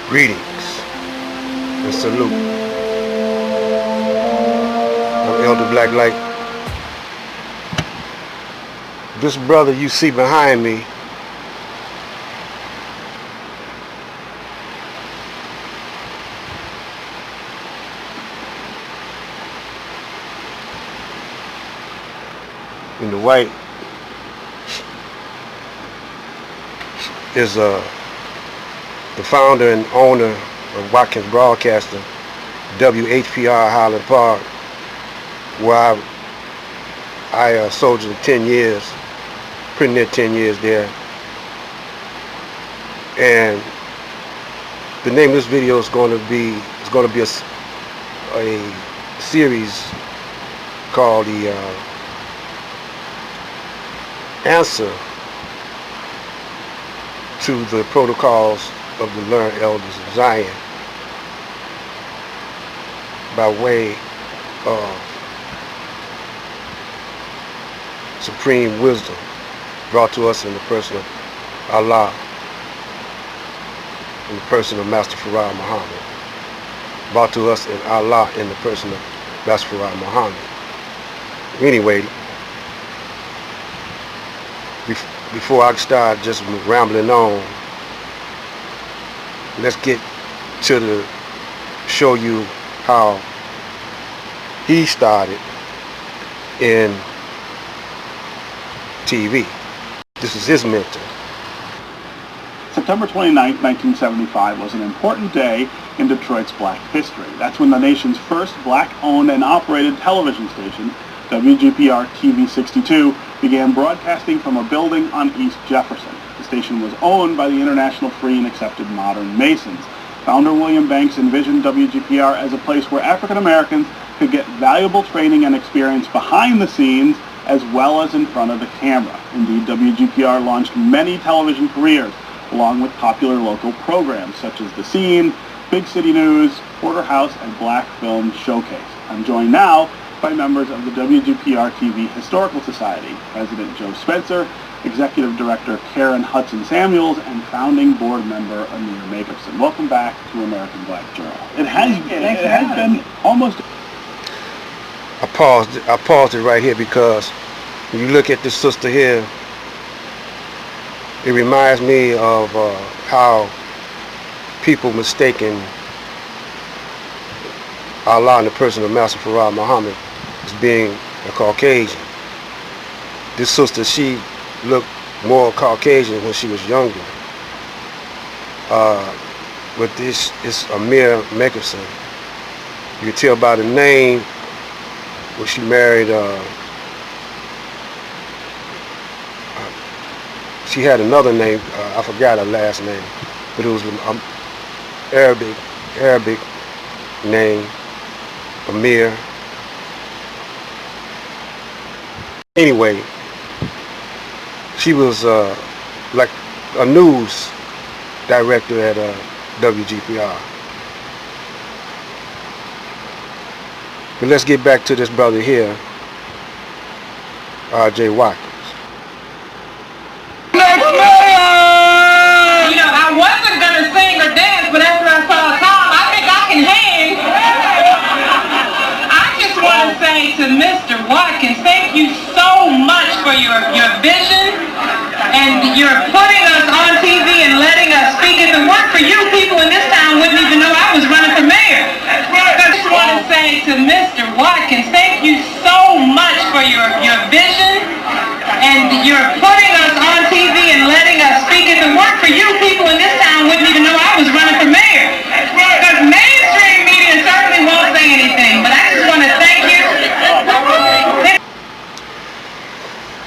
Greetings and salute. I'm Elder Black Light. This brother you see behind me in the white is the founder and owner of Watkins Broadcasting, WHPR Highland Park, where I soldiered 10 years, pretty near 10 years there. And the name of this video is going to be a series called the answer to the protocols of the learned elders of Zion by way of supreme wisdom brought to us in the person of Allah, in the person of Master Farah Muhammad, brought to us in Allah in the person of Master Farah Muhammad. Anyway, before I start just rambling on, let's get to show you how he started in TV. This is his mentor. September 29, 1975 was an important day in Detroit's black history. That's when the nation's first black-owned and operated television station, WGPR TV 62, began broadcasting from a building on East Jefferson. The station was owned by the International Free and Accepted Modern Masons. Founder William Banks envisioned WGPR as a place where African Americans could get valuable training and experience behind the scenes as well as in front of the camera. Indeed, WGPR launched many television careers, along with popular local programs such as The Scene, Big City News, Porterhouse, and Black Film Showcase. I'm joined now by members of the WGPR TV Historical Society, President Joe Spencer, Executive Director Karen Hudson Samuels, and founding board member Amir Jacobson. Welcome back to American Black Journal. It has been almost... I paused it right here because when you look at this sister here, it reminds me of how people mistaken Allah in the person of Master Farah Muhammad as being a Caucasian. This sister, she looked more Caucasian when she was younger. But this is Amir Jacobson. You can tell by the name where she married. She had another name. I forgot her last name, but it was an Arabic name, Amir. Anyway, she was like a news director at WGPR. But let's get back to this brother here, R.J. Watkins. I wasn't going to sing or dance, but after I saw Tom, I think I can hang. I just want to say to Mr. Watkins, thank you so much for your vision, and you're putting us on TV and letting us speak. If it weren't for you, people in this town wouldn't even know I was running for mayor. I just want to say to Mr. Watkins, thank you so much for your vision, and you're putting us on TV and letting us speak. If it weren't for you, people in this town wouldn't even know I was running for mayor. Because mainstream media certainly won't say anything, but I just want to thank you.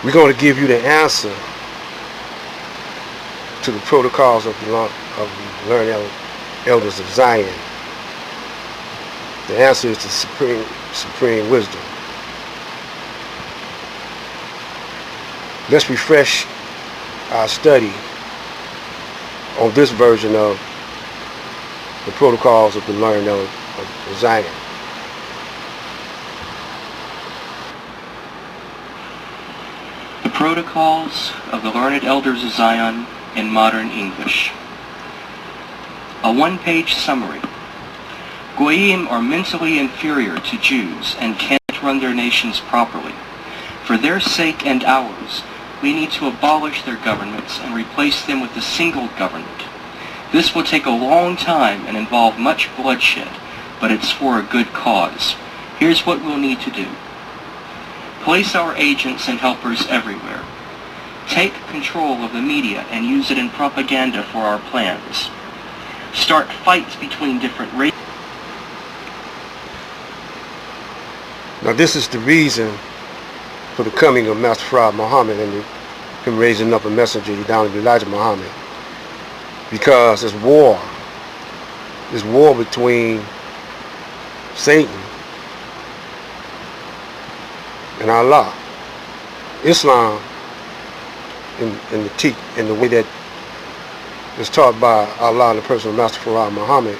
We're going to give you the answer to the protocols of the learned elders of Zion. The answer is the supreme wisdom. Let's refresh our study on this version of the protocols of the learned elders of Zion. The Protocols of the Learned Elders of Zion in Modern English. A one-page summary. Goyim are mentally inferior to Jews and can't run their nations properly. For their sake and ours, we need to abolish their governments and replace them with a single government. This will take a long time and involve much bloodshed, but it's for a good cause. Here's what we'll need to do. Place our agents and helpers everywhere. Take control of the media and use it in propaganda for our plans. Start fights between different races. Now this is the reason for the coming of Master Fard Muhammad and him raising up a messenger down to Elijah Muhammad. Because there's war. There's war between Satan and Allah. Islam in the way that is taught by Allah in the person of Master Fard Muhammad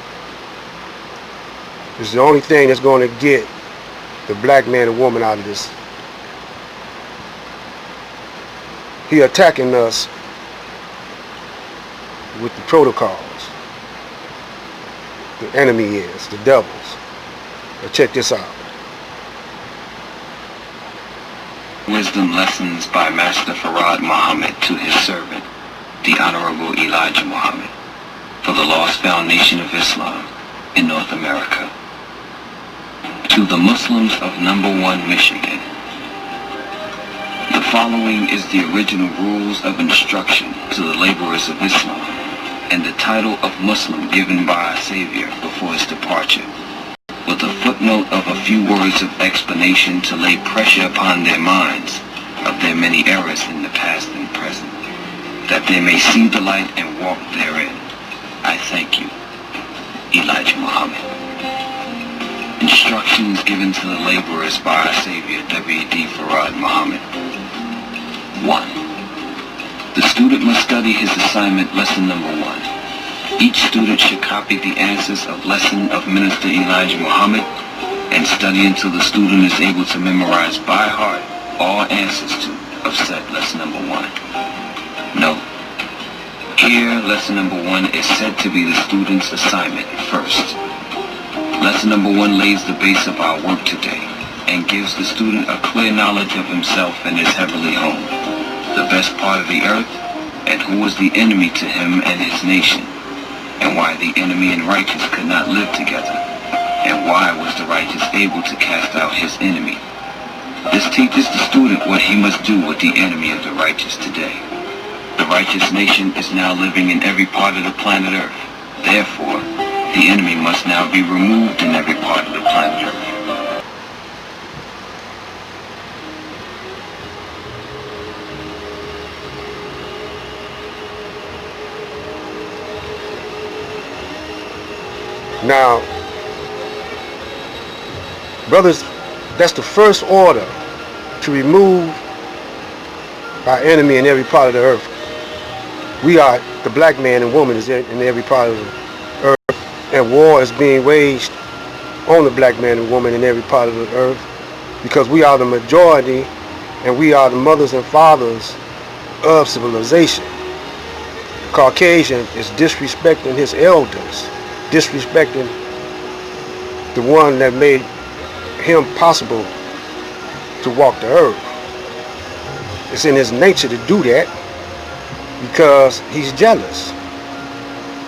is the only thing that's going to get the black man and woman out of this. He attacking us with the protocols. The enemy is, the devils. Now check this out. Wisdom Lessons by Master Fard Muhammad to his servant, the Honorable Elijah Muhammad, for the Lost Foundation of Islam in North America. To the Muslims of No. 1 Michigan. The following is the original rules of instruction to the laborers of Islam and the title of Muslim given by our Savior before his departure, with a footnote of a few words of explanation to lay pressure upon their minds of their many errors in the past and present, that they may see the light and walk therein. I thank you, Elijah Muhammad. Instructions given to the laborers by our Savior, W.D. Fard Muhammad. 1. The student must study his assignment, lesson number 1. Each student should copy the answers of lesson of Minister Elijah Muhammad and study until the student is able to memorize by heart all answers to of said lesson number 1. Note: here, lesson number 1 is said to be the student's assignment first. Lesson number 1 lays the base of our work today and gives the student a clear knowledge of himself and his heavenly home, the best part of the earth, and who was the enemy to him and his nation, and why the enemy and righteous could not live together, and why was the righteous able to cast out his enemy. This teaches the student what he must do with the enemy of the righteous today. The righteous nation is now living in every part of the planet Earth. Therefore, the enemy must now be removed in every part of the planet Earth. Now, brothers, that's the first order, to remove our enemy in every part of the earth. We are, the black man and woman is in every part of the earth, and war is being waged on the black man and woman in every part of the earth, because we are the majority and we are the mothers and fathers of civilization. The Caucasian is disrespecting his elders, disrespecting the one that made him possible to walk the earth. It's in his nature to do that because he's jealous,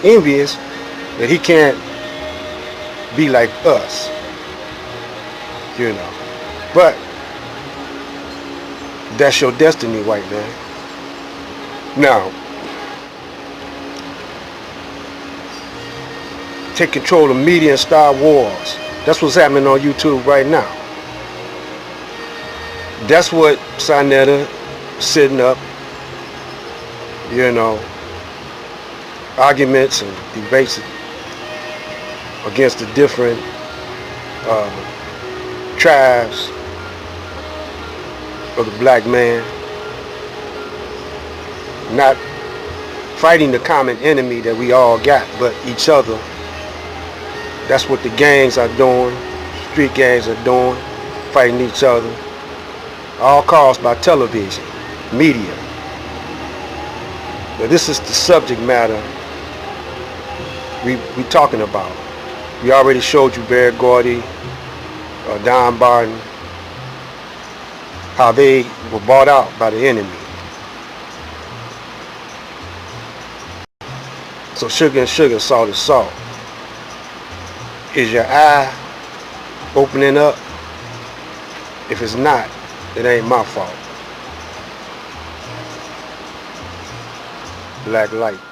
envious that he can't be like us, you know. But that's your destiny, white man. Now, take control of media and Star Wars. That's what's happening on YouTube right now. That's what Sinetta sitting up, you know, arguments and debates against the different tribes of the black man, not fighting the common enemy that we all got, but each other. That's what the gangs are doing, street gangs are doing, fighting each other, all caused by television, media. Now this is the subject matter we talking about. We already showed you Barry Gordy, Don Barton, how they were bought out by the enemy. So sugar and sugar, salt is salt. Is your eye opening up? If it's not, it ain't my fault. Black light.